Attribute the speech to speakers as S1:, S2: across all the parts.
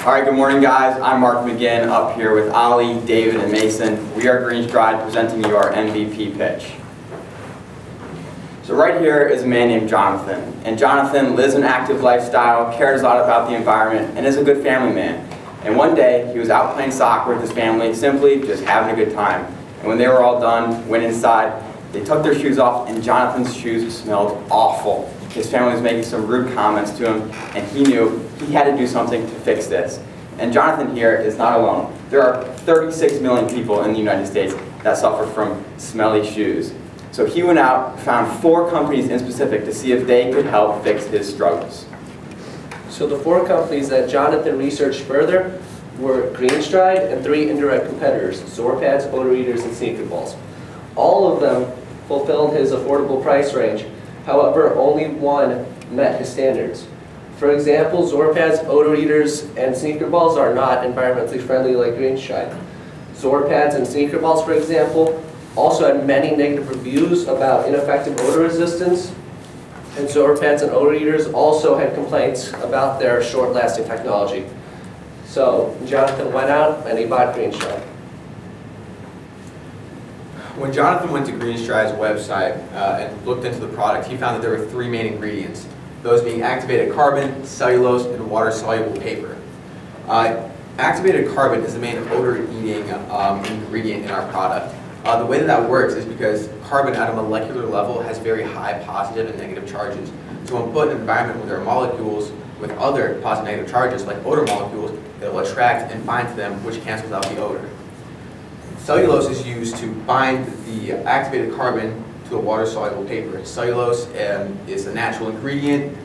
S1: All right, good morning, guys. I'm Mark McGinn up here with Ollie, David, and Mason. We are Greenstride presenting you our MVP pitch. So right here is a man named Jonathan. And Jonathan lives an active lifestyle, cares a lot about the environment, and is a good family man. And one day, he was out playing soccer with his family, simply just having a good time. And when they were all done, went inside, they took their shoes off, and Jonathan's shoes smelled awful. His family was making some rude comments to him, and he knew he had to do something to fix this. And Jonathan here is not alone. There are 36 million people in the United States that suffer from smelly shoes. So he went out, found 4 companies in specific to see if they could help fix his struggles.
S2: So the 4 companies that Jonathan researched further were Greenstride and 3 indirect competitors, Zorpads, Odor Eaters, and Sneaker Balls. All of them fulfilled his affordable price range. However, only one met his standards. For example, Zorpads, Odor Eaters, and Sneaker Balls are not environmentally friendly like Greenstride. Zorpads and Sneaker Balls, for example, also had many negative reviews about ineffective odor resistance, and Zorpads and Odor Eaters also had complaints about their short-lasting technology. So Jonathan went out and he bought Greenstride.
S3: When Jonathan went to Greenstride's website and looked into the product, he found that there were 3 main ingredients, those being activated carbon, cellulose, and water-soluble paper. Activated carbon is the main odor-eating ingredient in our product. The way that works is because carbon at a molecular level has very high positive and negative charges. So when put in an environment where there are molecules with other positive and negative charges, like odor molecules, it will attract and bind to them, which cancels out the odor. Cellulose is used to bind the activated carbon to a water-soluble paper. Cellulose is a natural ingredient,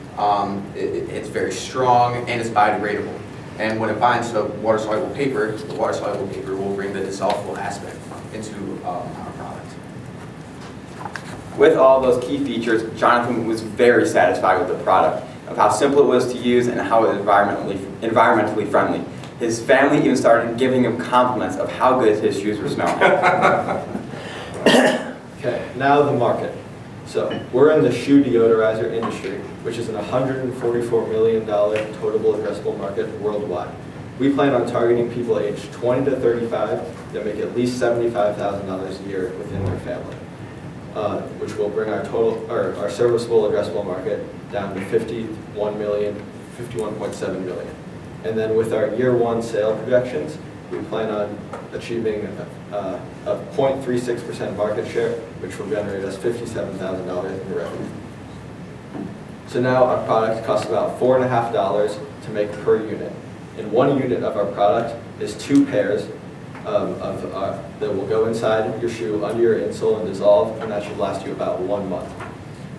S3: it's very strong, and it's biodegradable. And when it binds to water-soluble paper, the water-soluble paper will bring the dissolvable aspect into our product.
S1: With all those key features, Jonathan was very satisfied with the product, of how simple it was to use and how it was environmentally friendly. His family even started giving him compliments of how good his shoes were smelling.
S4: Okay, now the market. So we're in the shoe deodorizer industry, which is an $144 million total addressable market worldwide. We plan on targeting people aged 20 to 35 that make at least $75,000 a year within their family, which will bring our our serviceable addressable market down to 51.7 million. And then with our year 1 sale projections, we plan on achieving a 0.36% market share, which will generate us $57,000 in revenue. So now our product costs about $4.50 to make per unit. And 1 unit of our product is 2 pairs that will go inside your shoe, under your insole, and dissolve, and that should last you about 1 month.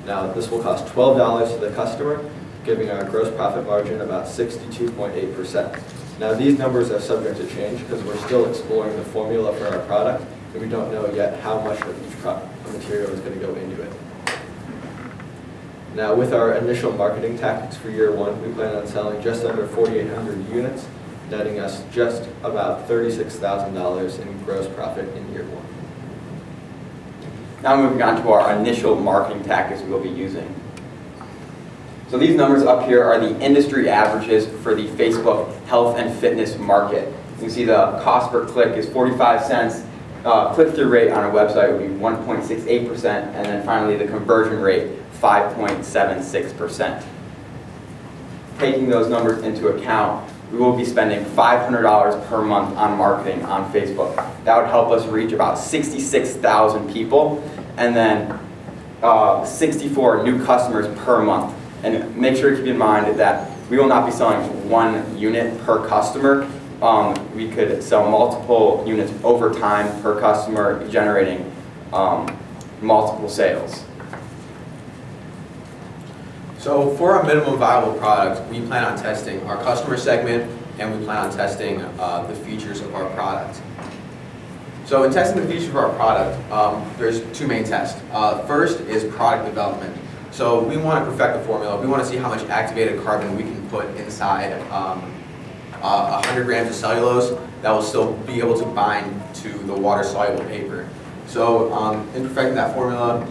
S4: Now this will cost $12 to the customer, giving our gross profit margin about 62.8%. Now these numbers are subject to change because we're still exploring the formula for our product, and we don't know yet how much of each material is going to go into it. Now with our initial marketing tactics for year 1, we plan on selling just under 4,800 units, netting us just about $36,000 in gross profit in year 1.
S1: Now moving on to our initial marketing tactics we'll be using. So these numbers up here are the industry averages for the Facebook health and fitness market. You can see the cost per click is 45 cents. Click-through rate on our website would be 1.68%, and then finally the conversion rate, 5.76%. Taking those numbers into account, we will be spending $500 per month on marketing on Facebook. That would help us reach about 66,000 people, and then 64 new customers per month. And make sure to keep in mind that we will not be selling 1 unit per customer. We could sell multiple units over time per customer, generating multiple sales.
S3: So for our minimum viable product, we plan on testing our customer segment, and we plan on testing the features of our product. So in testing the features of our product, there's 2 main tests. First is product development. So we want to perfect the formula. We want to see how much activated carbon we can put inside 100 grams of cellulose that will still be able to bind to the water-soluble paper. So in perfecting that formula,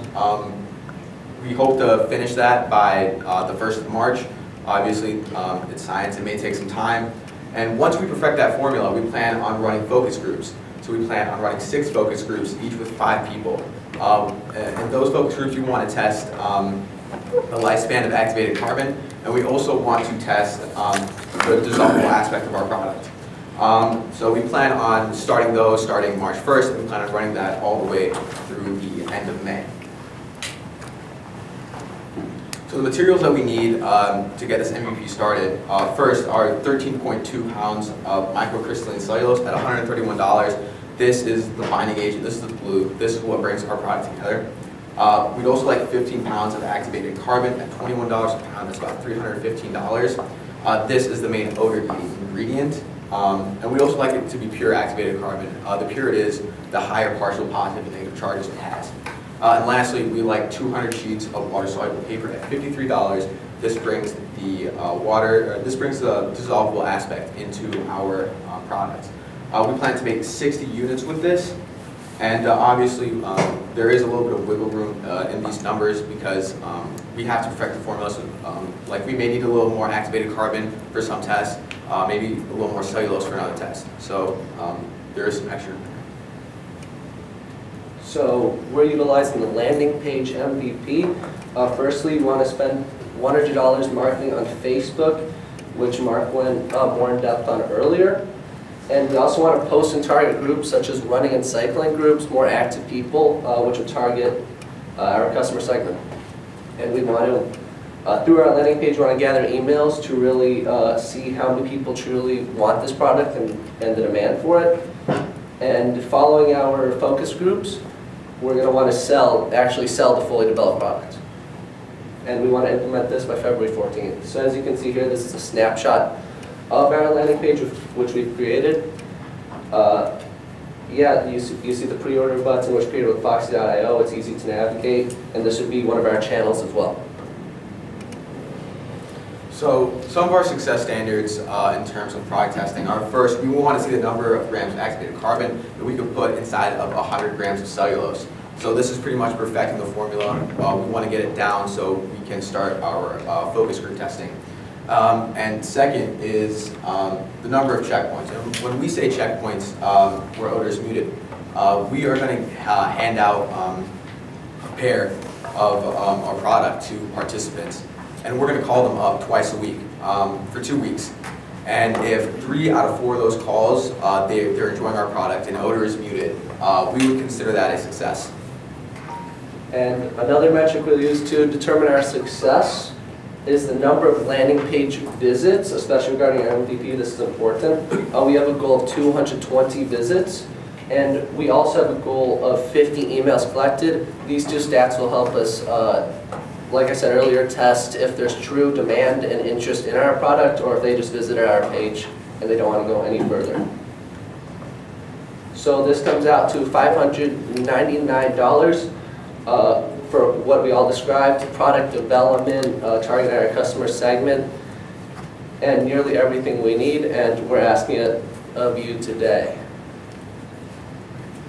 S3: we hope to finish that by the 1st of March. Obviously, it's science, it may take some time. And once we perfect that formula, we plan on running focus groups. So we plan on running 6 focus groups, each with 5 people. And those focus groups, we want to test the lifespan of activated carbon, and we also want to test the dissolvable aspect of our product. So we plan on starting those starting March 1st, and we plan on running that all the way through the end of May. So the materials that we need to get this MVP started, first are 13.2 pounds of microcrystalline cellulose at $131. This is the binding agent, this is the glue, this is what brings our product together. We'd also like 15 pounds of activated carbon at $21 a pound, that's about $315. This is the main odor-eating ingredient. And we also like it to be pure activated carbon. The purer it is, the higher partial positive and negative charges it has. And lastly, we like 200 sheets of water-soluble paper at $53. This brings the the dissolvable aspect into our product. We plan to make 60 units with this, and obviously there is a little bit of wiggle room in these numbers because we have to perfect the formula. So, like we may need a little more activated carbon for some tests, maybe a little more cellulose for another test. So there is some extra.
S2: So we're utilizing the landing page MVP. Firstly, we want to spend $100 marketing on Facebook, which Mark went more in depth on earlier. And we also want to post in target groups such as running and cycling groups, more active people, which will target our customer segment. And we want to, through our landing page, we want to gather emails to really see how many people truly want this product and the demand for it. And following our focus groups, we're going to want to actually sell the fully developed product. And we want to implement this by February 14th. So as you can see here, this is a snapshot of our landing page, which we've created. You see the pre-order button, which created with Foxy.io. It's easy to navigate, and this would be one of our channels as well.
S3: So some of our success standards in terms of product testing are, first, we want to see the number of grams of activated carbon that we can put inside of 100 grams of cellulose. So this is pretty much perfecting the formula. We want to get it down so we can start our focus group testing. And second is the number of checkpoints. And when we say checkpoints where odor is muted, we are going to hand out a pair of our product to participants. And we're going to call them up twice a week for 2 weeks. And if 3 out of 4 of those calls, they're enjoying our product and odor is muted, we would consider that a success.
S2: And another metric we'll use to determine our success is the number of landing page visits, especially regarding our MVP. This is important. We have a goal of 220 visits, and we also have a goal of 50 emails collected. These 2 stats will help us, like I said earlier, test if there's true demand and interest in our product, or if they just visited our page and they don't want to go any further. So this comes out to $599 for what we all described: product development, targeting our customer segment, and nearly everything we need, and we're asking it of you today.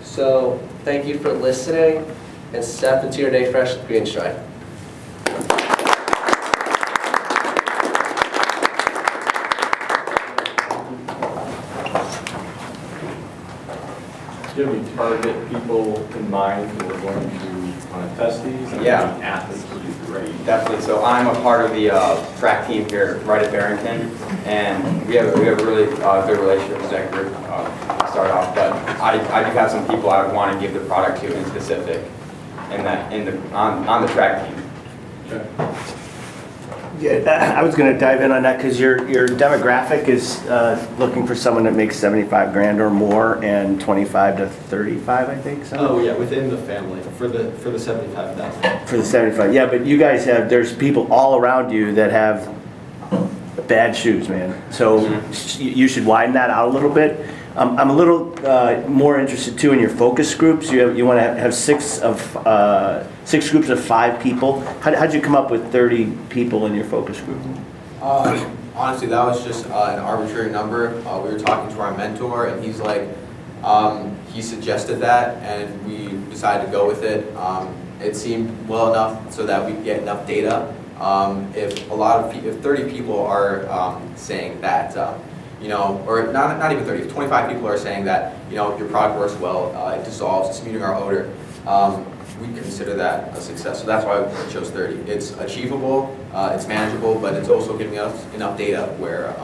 S2: So thank you for listening, and step into your day fresh with Greenstride.
S5: Do we target people in mind who are going to test these? And
S1: Yeah.
S5: athletes would be great.
S1: Definitely. So I'm a part of the track team here right at Barrington, and we have a really good relationship with that group to start off. But I do have some people I would want to give the product to in specific, on the track team.
S5: Okay.
S6: Yeah, I was going to dive in on that because your demographic is looking for someone that makes 75 grand or more and 25 to 35, I think. So.
S4: Oh yeah, within the family for the 75,000.
S6: For the 75, yeah. But you guys there's people all around you that have bad shoes, man. So you should widen that out a little bit. I'm a little more interested too in your focus groups. You want to have 6 groups of 5 people. How'd you come up with 30 people in your focus group?
S3: Honestly, that was just an arbitrary number. We were talking to our mentor, and he's like, he suggested that, and we decided to go with it. It seemed well enough so that we could get enough data. If 30 people are saying that you know, or not even 30, if 25 people are saying that, you know, your product works well, it dissolves, it's muting our odor, we consider that a success. So that's why we chose 30. It's achievable, it's manageable, but it's also giving us enough data where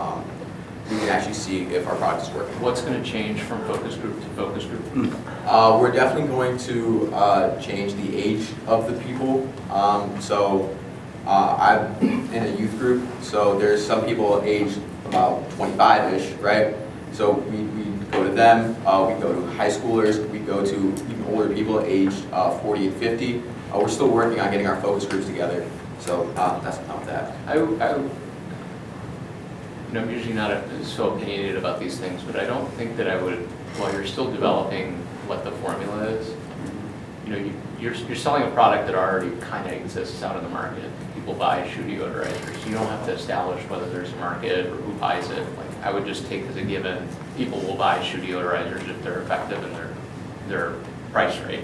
S3: we can actually see if our product is working.
S7: What's going to change from focus group to focus group?
S3: We're definitely going to change the age of the people. I'm in a youth group, so there's some people aged about 25-ish, right? So we go to them, we go to high schoolers, we go to even older people aged 40 and 50. We're still working on getting our focus groups together, so that's about that.
S7: I'm usually not so opinionated about these things, but I don't think that I would, while you're still developing what the formula is, you know, you're selling a product that already kind of exists out in the market. People buy shoe deodorizers. You don't have to establish whether there's a market or who buys it. Like, I would just take as a given, people will buy shoe deodorizers if they're effective and they're price right.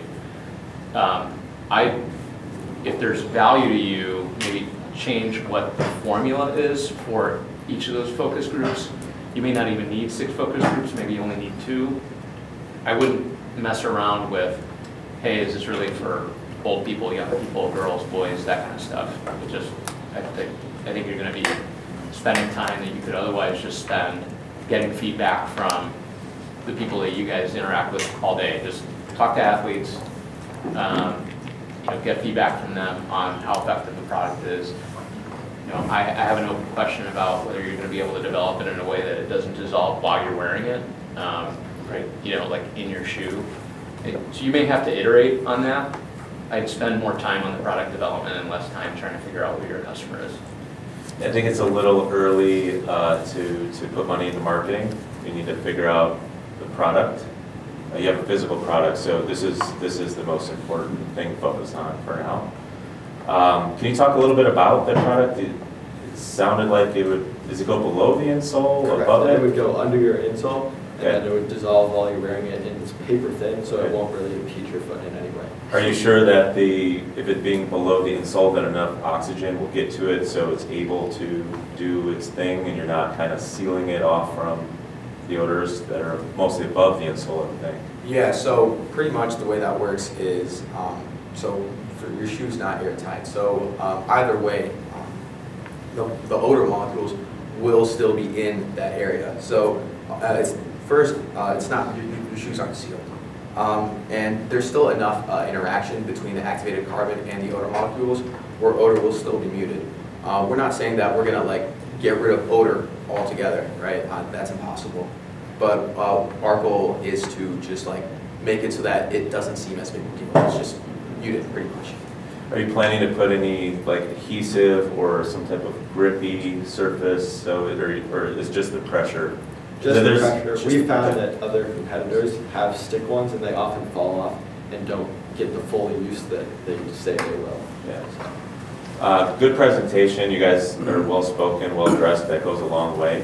S7: If there's value to you, maybe change what the formula is for each of those focus groups. You may not even need 6 focus groups, maybe you only need 2. I wouldn't mess around with, hey, is this really for old people, young people, girls, boys, that kind of stuff. I think you're going to be spending time that you could otherwise just spend getting feedback from the people that you guys interact with all day. Just talk to athletes, get feedback from them on how effective the product is. I have an open question about whether you're going to be able to develop it in a way that it doesn't dissolve while you're wearing it, right? Like in your shoe. So you may have to iterate on that. I'd spend more time on the product development and less time trying to figure out who your customer is.
S8: I think it's a little early to put money into marketing. You need to figure out the product. You have a physical product, so this is the most important thing to focus on for now. Can you talk a little bit about the product? It sounded like does it go below the insole,
S4: Correct.
S8: above it?
S4: It would go under your insole, and
S8: Okay.
S4: then it would dissolve while you're wearing it, and it's paper thin, so it won't really impede your foot in any way.
S8: Are you sure that if it being below the insole, that enough oxygen will get to it so it's able to do its thing, and you're not kind of sealing it off from the odors that are mostly above the insole of the thing?
S3: Yeah, so pretty much the way that works is, so for your shoe's not airtight. So either way, the odor molecules will still be in that area. So it's not, your shoes aren't sealed. And there's still enough interaction between the activated carbon and the odor molecules where odor will still be muted. We're not saying that we're gonna get rid of odor altogether, right? That's impossible. But our goal is to just make it so that it doesn't seem as big of a deal. It's just muted pretty much.
S8: Are you planning to put any adhesive or some type of grippy surface, or is just the pressure?
S4: Just
S8: So
S4: the
S8: there's
S4: pressure.
S8: just
S4: We
S8: the
S4: found
S8: pressure.
S4: that other competitors have stick ones, and they often fall off and don't get the full use that they say they will.
S8: Yeah. Good presentation. You guys are well-spoken, well-dressed. That goes a long way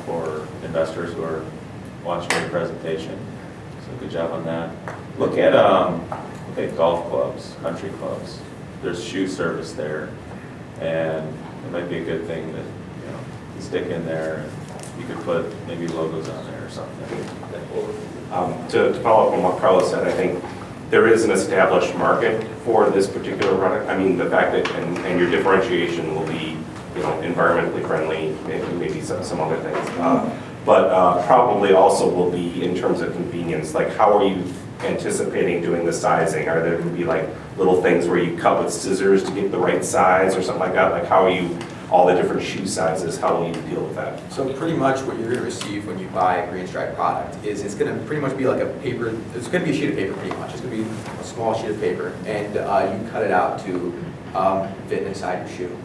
S8: for investors who are watching your presentation. So good job on that. Look at golf clubs, country clubs. There's shoe service there, and it might be a good thing to stick in there. You could put maybe logos on there or something.
S9: To follow up on what Carlos said, I think there is an established market for this particular product. I mean, the fact that, and your differentiation will be, environmentally friendly, maybe some other things. But probably also will be in terms of convenience. Like, how are you anticipating doing the sizing? Are there going to be little things where you cut with scissors to get the right size or something like that? Like, how are you, all the different shoe sizes, how will you deal with that?
S3: So pretty much what you're going to receive when you buy a Greenstride product is it's going to pretty much be like a paper, it's going to be a sheet of paper pretty much. It's going to be a small sheet of paper, and you cut it out to fit inside your shoe.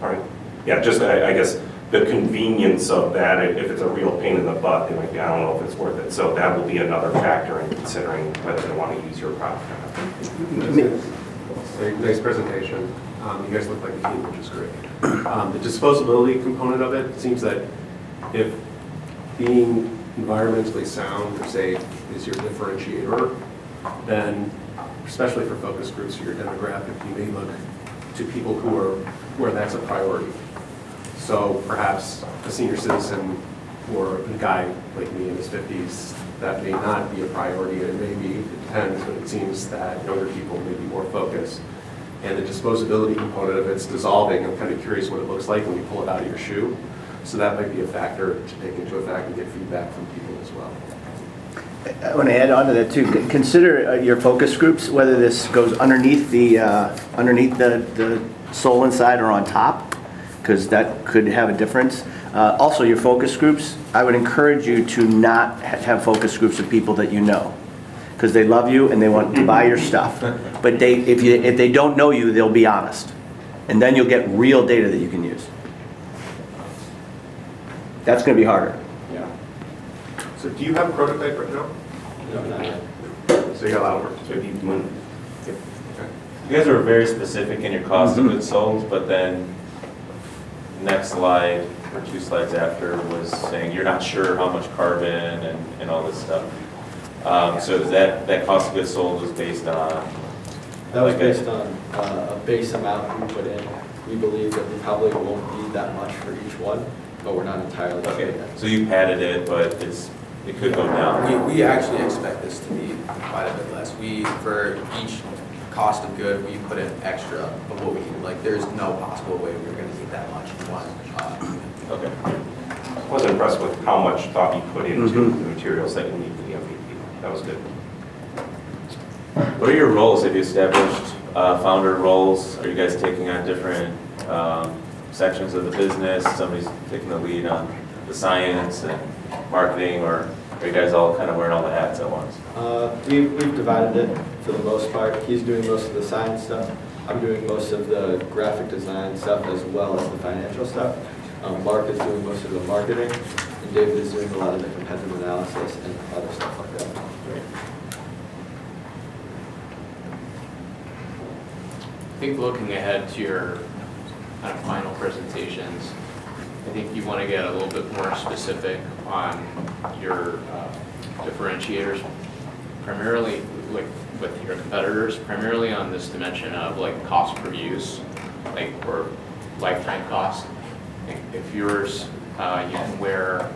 S9: All right. Yeah, just I guess the convenience of that, if it's a real pain in the butt, they might be, I don't know if it's worth it. So that will be another factor in considering whether they want to use your product or not.
S10: Nice presentation. You guys look like a team, which is great. The disposability component of it seems that if being environmentally sound or safe is your differentiator, then especially for focus groups or your demographic, you may look to people where that's a priority. So perhaps a senior citizen or a guy like me in his 50s, that may not be a priority. It may be, it depends, but it seems that younger people may be more focused. And the disposability component of it's dissolving. I'm kind of curious what it looks like when you pull it out of your shoe. So that might be a factor to take into effect and get feedback from people as well.
S6: I want to add on to that too. Consider your focus groups, whether this goes underneath the sole inside or on top, because that could have a difference. Also, your focus groups, I would encourage you to not have focus groups of people that you know, because they love you and they want to buy your stuff. But if they don't know you, they'll be honest, and then you'll get real data that you can use. That's going to be harder.
S4: Yeah.
S10: So do you have a prototype right now?
S4: No, not yet.
S10: So you got a lot of work to do.
S8: You guys were very specific in your cost of goods sold, but then next slide, or 2 slides after, was saying you're not sure how much carbon and all this stuff. So is that cost of goods sold was based on?
S4: That was based on a base amount we put in. We believe that we probably won't need that much for each one, but we're not entirely sure
S8: Okay,
S4: yet.
S8: so you padded it, but it could go down.
S3: We actually expect this to be quite a bit less. For each cost of good, we put in extra of what we need. Like, there's no possible way we're gonna need that much in one.
S8: Okay.
S9: I was impressed with how much thought you put into the materials that you need for the MVP. That was good.
S8: What are your roles? Have you established founder roles? Are you guys taking on different sections of the business? Somebody's taking the lead on the science and marketing, or are you guys all kind of wearing all the hats at once?
S4: We've divided it for the most part. He's doing most of the science stuff. I'm doing most of the graphic design stuff as well as the financial stuff. Mark is doing most of the marketing, and David is doing a lot of the competitive analysis and other stuff like that.
S7: I think looking ahead to your kind of final presentations, I think you want to get a little bit more specific on your differentiators, primarily like with your competitors, primarily on this dimension of like cost per use, like or lifetime cost. If yours you can wear,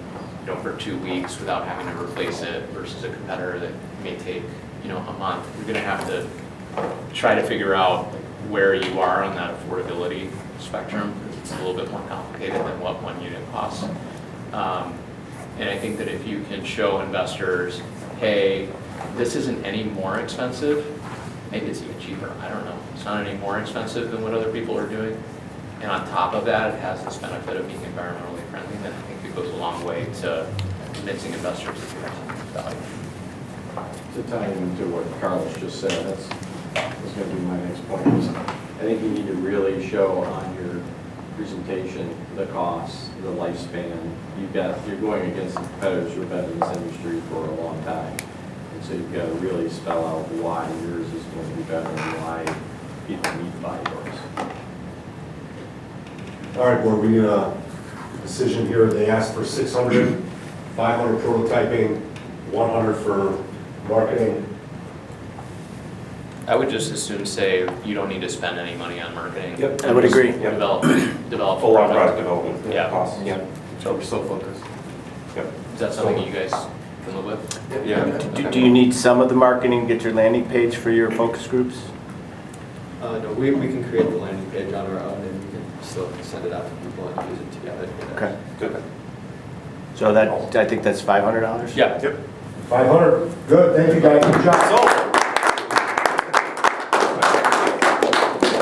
S7: for 2 weeks without having to replace it versus a competitor that may take, a month, you're going to have to try to figure out where you are on that affordability spectrum, because it's a little bit more complicated than what one unit costs. And I think that if you can show investors, hey, this isn't any more expensive, maybe it's even cheaper, I don't know. It's not any more expensive than what other people are doing. And on top of that, it has this benefit of being environmentally friendly, then I think it goes a long way to convincing investors that there's value.
S5: To tie into what Carlos just said, that's going to be my next point. I think you need to really show on your presentation the costs, the lifespan. You're going against the competitors who have been in this industry for a long time. And so you've got to really spell out why yours is going to be better and why people need to buy yours.
S11: All right, board, we need a decision here. They asked for 600, 500 prototyping, 100 for marketing.
S7: I would just as soon say you don't need to spend any money on marketing.
S9: Yep.
S6: I would agree.
S9: Yep.
S7: Develop
S9: Full on
S7: product.
S9: product development
S7: Yeah.
S9: costs.
S10: Yeah, so we're so focused.
S9: Yep.
S7: Is that something you guys can live with?
S3: Yeah.
S6: Do you need some of the marketing to get your landing page for your focus groups?
S4: No, we can create the landing page on our own, and we can still send it out to people and use it together.
S6: Okay.
S9: Good.
S6: So I think that's $500?
S7: Yeah.
S9: Yep.
S11: 500, good, thank you guys, good job.
S8: So,